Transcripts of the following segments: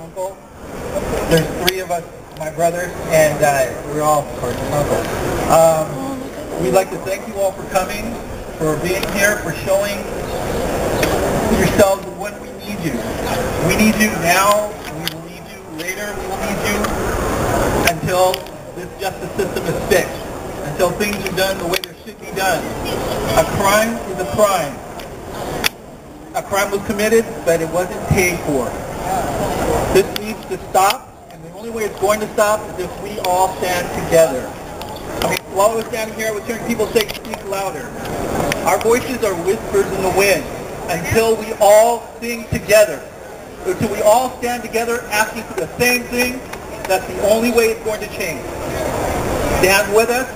uncle. There's 3 of us, my brothers, and we're all, of course, uncles. We'd like to thank you all for coming, for being here, for showing yourselves when we need you. We need you now, we will need you later, we will need you until this justice system is fixed, until things are done the way they should be done. A crime is a crime. A crime was committed, but it wasn't paid for. This needs to stop, and the only way it's going to stop is if we all stand together. I mean, while I was standing here, I was hearing people say, speak louder. Our voices are whispers in the wind until we all sing together. Until we all stand together asking for the same thing, that's the only way it's going to change. Stand with us,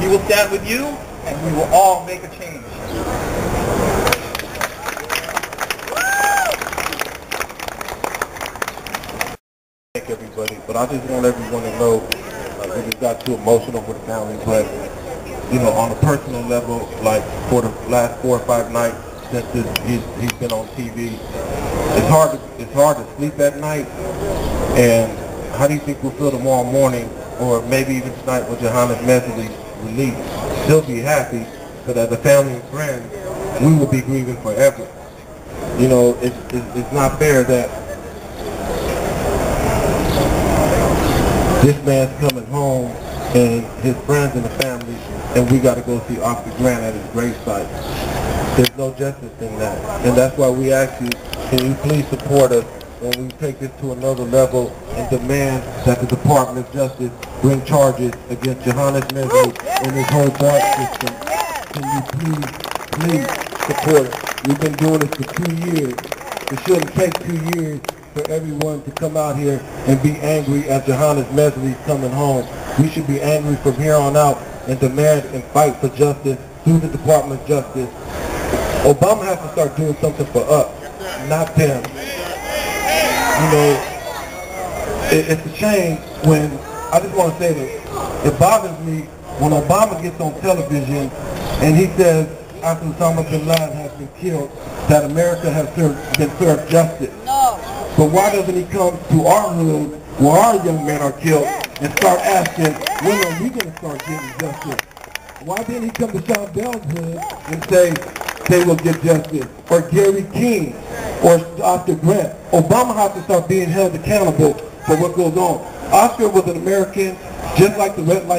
we will stand with you, and we will all make a change. Thank everybody, but I just want everyone to know we just got too emotional with the family, but you know, on a personal level, like for the last 4 or 5 nights since he's been on TV, it's hard to sleep at night. And how do you think we'll feel tomorrow morning, or maybe even tonight with Johannes Messerle's release? He'll be happy, but as a family and friends, we will be grieving forever. You know, it's not fair that this man's coming home and his friends and the family, and we got to go see Oscar Grant at his gravesite. There's no justice in that, and that's why we ask you, can you please support us when we take this to another level and demand that the Department of Justice bring charges against Johannes Messerle and his whole BART system. Can you please support us? We've been doing this for 2 years. It shouldn't take 2 years for everyone to come out here and be angry as Johannes Messerle's coming home. We should be angry from here on out and demand and fight for justice through the Department of Justice. Obama has to start doing something for us, not them. You know, it's a shame when, I just want to say this, it bothers me when Obama gets on television and he says after Osama bin Laden has been killed that America has been served justice. No. But why doesn't he come to our hood where our young men are killed and start asking, when are we going to start getting justice? Why didn't he come to Sean Bell's hood and say they will get justice? Or Gary King or Oscar Grant? Obama has to start being held accountable for what goes on. Oscar was an American, just like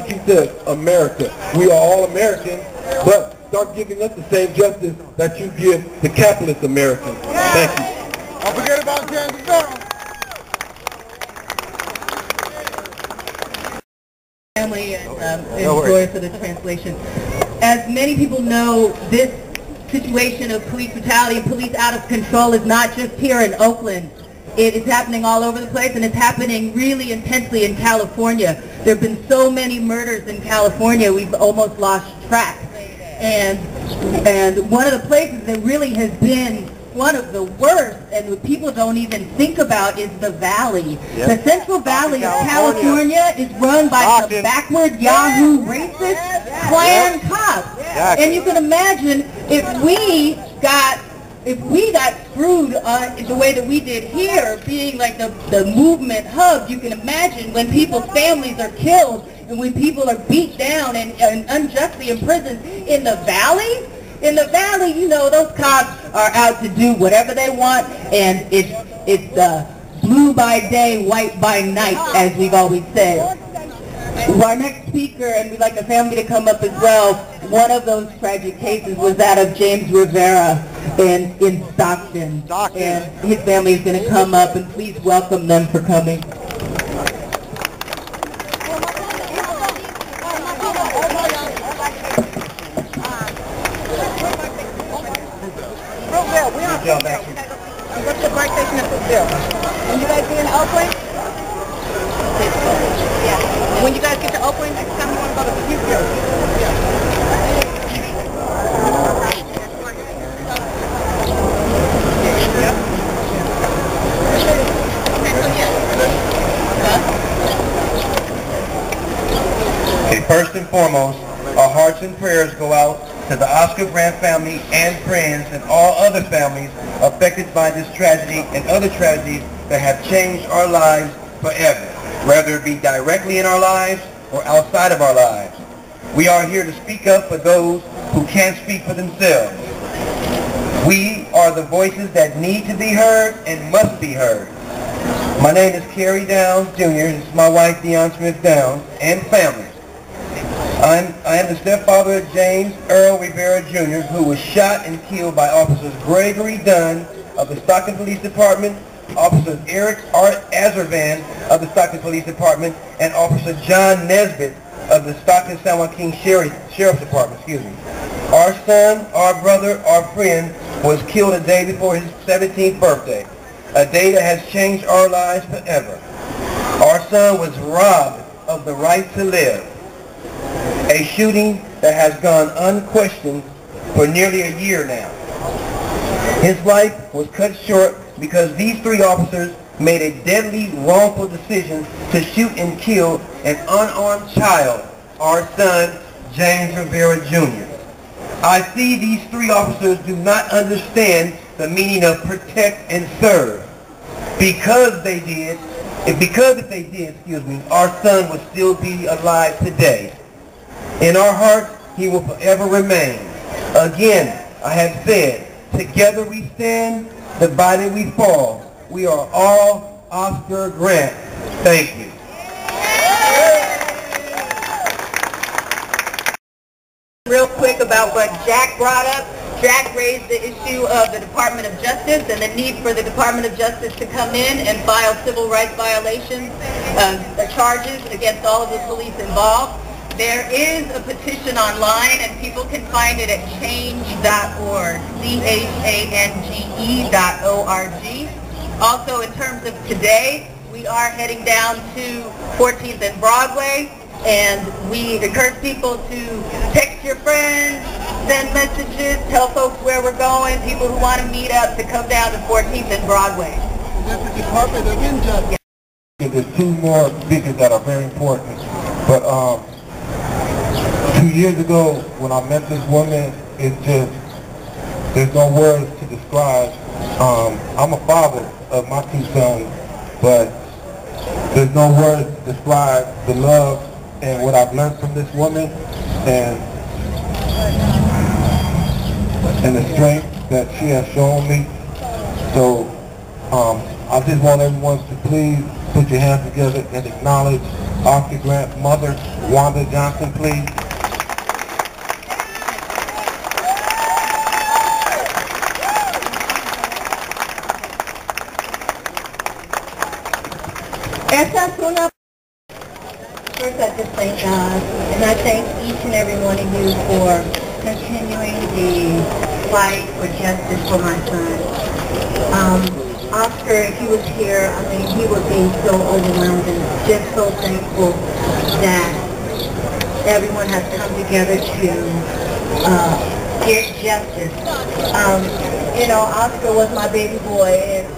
he said, America. We are all Americans, but start giving us the same justice that you give the capitalist Americans. Thank you. Don't forget about Kansas Girl. Family and sorry for the translation. As many people know, this situation of police brutality and police out of control is not just here in Oakland. It is happening all over the place, and it's happening really intensely in California. There have been so many murders in California, we've almost lost track. And one of the places that really has been one of the worst, and what people don't even think about, is the Valley. Yep. The Central Valley of California is run by some backward Yahoo racist Klan cops. And you can imagine if we got screwed the way that we did here, being like the movement hub, you can imagine when people's families are killed and when people are beat down and unjustly imprisoned in the Valley. In the Valley, you know, those cops are out to do whatever they want, and it's blue by day, white by night, as we've always said. Our next speaker, and we'd like the family to come up as well, one of those tragic cases was that of James Rivera in Stockton. And his family is going to come up, and please welcome them for coming. What's the BART station at Brookville? When you guys be in Oakland? Yeah. When you guys get to Oakland, next time you want to go to Brookville. Okay, first and foremost, our hearts and prayers go out to the Oscar Grant family and friends and all other families affected by this tragedy and other tragedies that have changed our lives forever, whether it be directly in our lives or outside of our lives. We are here to speak up for those who can't speak for themselves. We are the voices that need to be heard and must be heard. My name is Kerry Downs Jr. This is my wife, Deon Smith Downs, and family. I am the stepfather of James Earl Rivera Jr., who was shot and killed by Officers Gregory Dunn of the Stockton Police Department, Officer Eric R. Azervan of the Stockton Police Department, and Officer John Nesbitt of the Stockton San Joaquin Sheriff's Department. Our son, our brother, our friend was killed a day before his 17th birthday, a day that has changed our lives forever. Our son was robbed of the right to live, a shooting that has gone unquestioned for nearly a year now. His life was cut short because these three officers made a deadly, wrongful decision to shoot and kill an unarmed child, our son, James Rivera Jr. I see these three officers do not understand the meaning of protect and serve. Because if they did, our son would still be alive today. In our hearts, he will forever remain. Again, I have said, together we stand, divided we fall. We are all Oscar Grant. Thank you. Real quick about what Jack brought up. Jack raised the issue of the Department of Justice and the need for the Department of Justice to come in and file civil rights violations, charges against all of the police involved. There is a petition online, and people can find it at change.org, change.org. Also, in terms of today, we are heading down to 14th and Broadway, and we encourage people to text your friends, send messages, tell folks where we're going, people who want to meet up to come down to 14th and Broadway. That's the Department of Injustice. There's two more speakers that are very important, but 2 years ago when I met this woman, there's no words to describe. I'm a father of my two sons, but there's no words to describe the love and what I've learned from this woman and the strength that she has shown me. So I just want everyone to please put your hands together and acknowledge Oscar Grant's mother, Wanda Johnson, please. First, I just thank God, and I thank each and every one of you for continuing the fight for justice for my son. Oscar, if he was here, I mean, he would be so overwhelmed and just so thankful that everyone has come together to get justice. You know, Oscar was my baby boy, and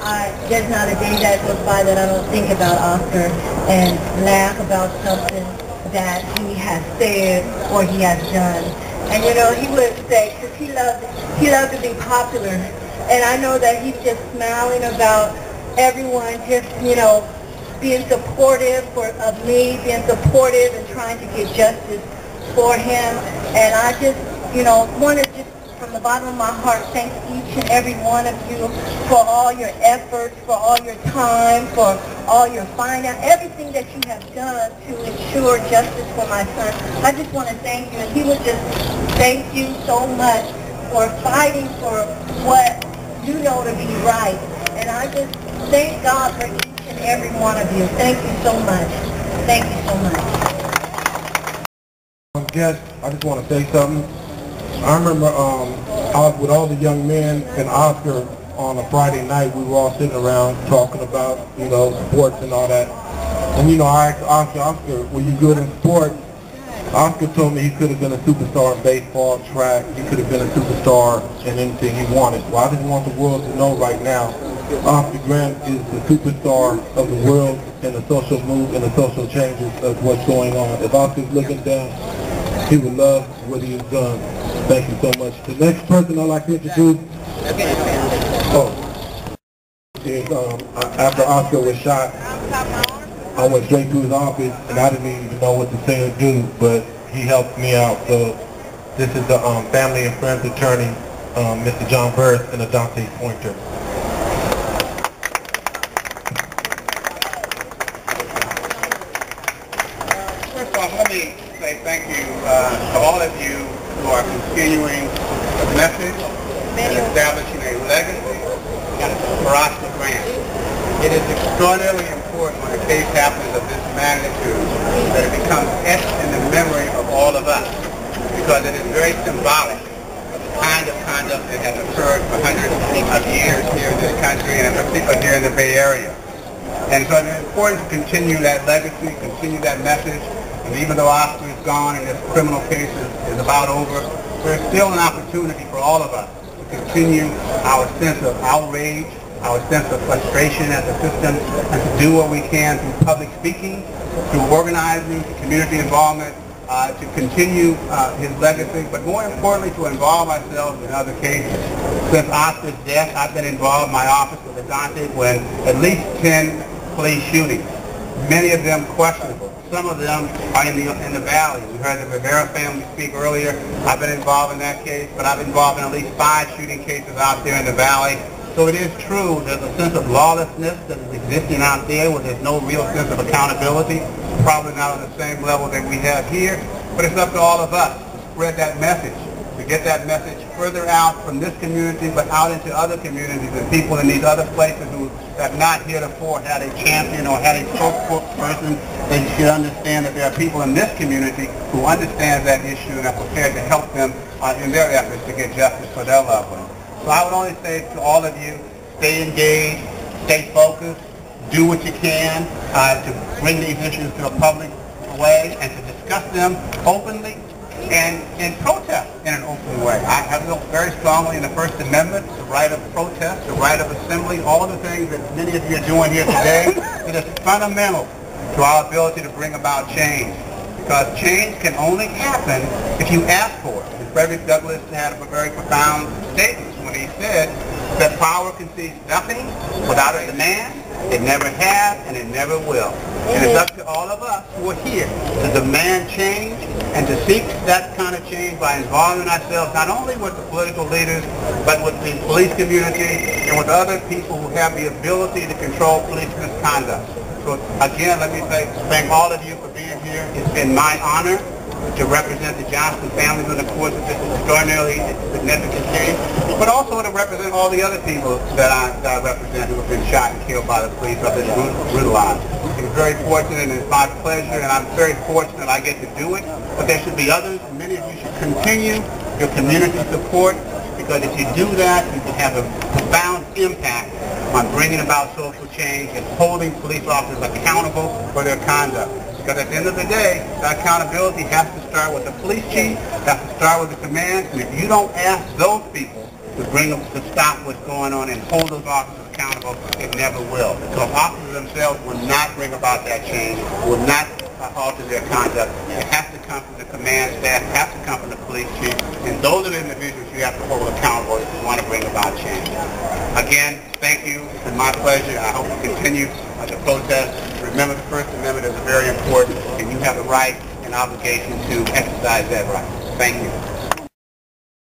there's not a day that goes by that I don't think about Oscar and laugh about something that he has said or he has done. And you know, he would say, because he loved to be popular, and I know that he's just smiling about everyone just, you know, being supportive of me, being supportive and trying to get justice for him. And I just, you know, want to just, from the bottom of my heart, thank each and every one of you for all your efforts, for all your time, for all your finance, everything that you have done to ensure justice for my son. I just want to thank you, and he would just thank you so much for fighting for what you know to be right. And I just thank God for each and every one of you. Thank you so much. Thank you so much. Guest, I just want to say something. I remember I was with all the young men and Oscar on a Friday night. We were all sitting around talking about, you know, sports and all that. And, you know, I asked Oscar, were you good in sports? Oscar told me he could have been a superstar in baseball, track. He could have been a superstar in anything he wanted. Well, I just want the world to know right now, Oscar Grant is the superstar of the world and the social move and the social changes of what's going on. If Oscar's looking down, he would love what he has done. Thank you so much. The next person I'd like to introduce is after Oscar was shot, I went straight to his office, and I didn't even know what to say or do, but he helped me out. So this is the family and friends attorney, Mr. John Burris, and Adante Pointer. First off, let me say thank you to all of you who are continuing the message and establishing a legacy for Oscar Grant. It is extraordinarily important when a case happens of this magnitude that it becomes etched in the memory of all of us, because it is very symbolic of the kind of conduct that has occurred for hundreds of years here in this country, and in particular here in the Bay Area. And so it is important to continue that legacy, continue that message. And even though Oscar is gone and this criminal case is about over, there's still an opportunity for all of us to continue our sense of outrage, our sense of frustration at the system, and to do what we can through public speaking, through organizing, through community involvement, to continue his legacy, but more importantly to involve ourselves in other cases. Since Oscar's death, I've been involved in my office with Adante with at least 10 police shootings, many of them questionable. Some of them are in the valley. We heard the Rivera family speak earlier. I've been involved in that case, but I've been involved in at least 5 shooting cases out there in the valley. So it is true, there's a sense of lawlessness that is existing out there where there's no real sense of accountability, probably not on the same level that we have here, but it's up to all of us to spread that message, to get that message further out from this community, but out into other communities and people in these other places who have not heretofore had a champion or had a spokesperson. They should understand that there are people in this community who understand that issue and are prepared to help them in their efforts to get justice for their loved ones. So I would only say to all of you, stay engaged, stay focused, do what you can to bring these issues to a public way and to discuss them openly and protest in an open way. I feel very strongly in the First Amendment, the right of protest, the right of assembly, all of the things that many of you are doing here today. It is fundamental to our ability to bring about change, because change can only happen if you ask for it. And Frederick Douglass had a very profound statement when he said that power concedes nothing without a demand. It never has, and it never will. And it's up to all of us who are here to demand change and to seek that kind of change by involving ourselves not only with the political leaders, but with the police community and with other people who have the ability to control police misconduct. So again, let me thank all of you for being here. It's been my honor to represent the Johnson family in the course of this extraordinarily significant case, but also to represent all the other people that I represent who have been shot and killed by the police or been brutalized. It's very fortunate, and it's my pleasure, and I'm very fortunate I get to do it, but there should be others, and many of you should continue your community support, because if you do that, you can have a profound impact on bringing about social change and holding police officers accountable for their conduct. Because at the end of the day, that accountability has to start with the police chief, has to start with the command, and if you don't ask those people to stop what's going on and hold those officers accountable, it never will. So officers themselves will not bring about that change, will not alter their conduct. It has to come from the command staff, it has to come from the police chief, and those are the individuals you have to hold accountable if you want to bring about change. Again, thank you. It's been my pleasure. I hope you continue to protest. Remember, the First Amendment is very important, and you have the right and obligation to exercise that right. Thank you.